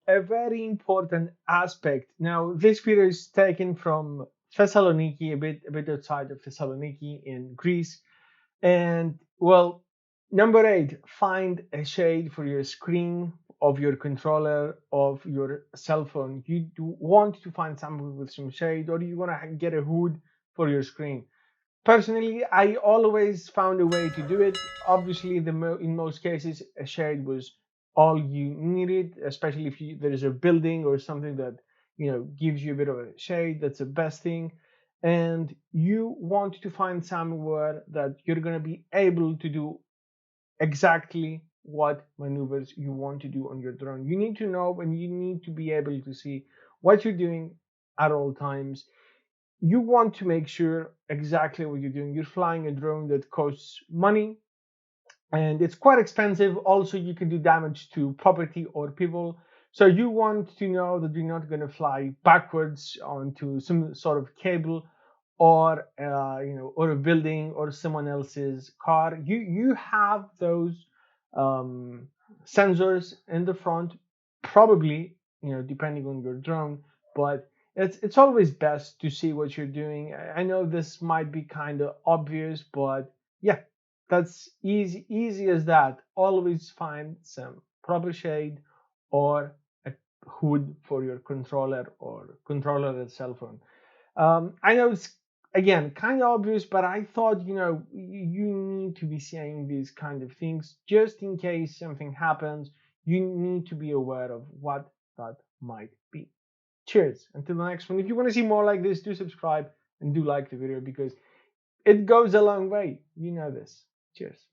a very important aspect. Now, this video is taken from Thessaloniki, a bit outside of Thessaloniki in Greece. And well, number 8, find a shade for your screen of your controller of your cell phone. You do want to find something with some shade, or you want to get a hood for your screen. Personally, I always found a way to do it. Obviously, in most cases, a shade was all you needed, especially if there is a building or something that gives you a bit of a shade. That's the best thing. And you want to find somewhere that you're going to be able to do exactly what maneuvers you want to do on your drone. You need to know and you need to be able to see what you're doing at all times. You want to make sure exactly what you're doing. You're flying a drone that costs money and it's quite expensive. Also, you can do damage to property or people. So you want to know that you're not going to fly backwards onto some sort of cable or or a building or someone else's car. You have those um, sensors in the front, probably depending on your drone, but it's always best to see what you're doing. I know this might be kind of obvious, but yeah, that's easy as that. Always find some proper shade or a hood for your controller or controller and cell phone. I know it's again kind of obvious, but I thought you need to be saying these kind of things just in case something happens. You need to be aware of what that might be. Cheers. Until the next one. If you want to see more like this, do subscribe and do like the video because it goes a long way. You know this. Cheers.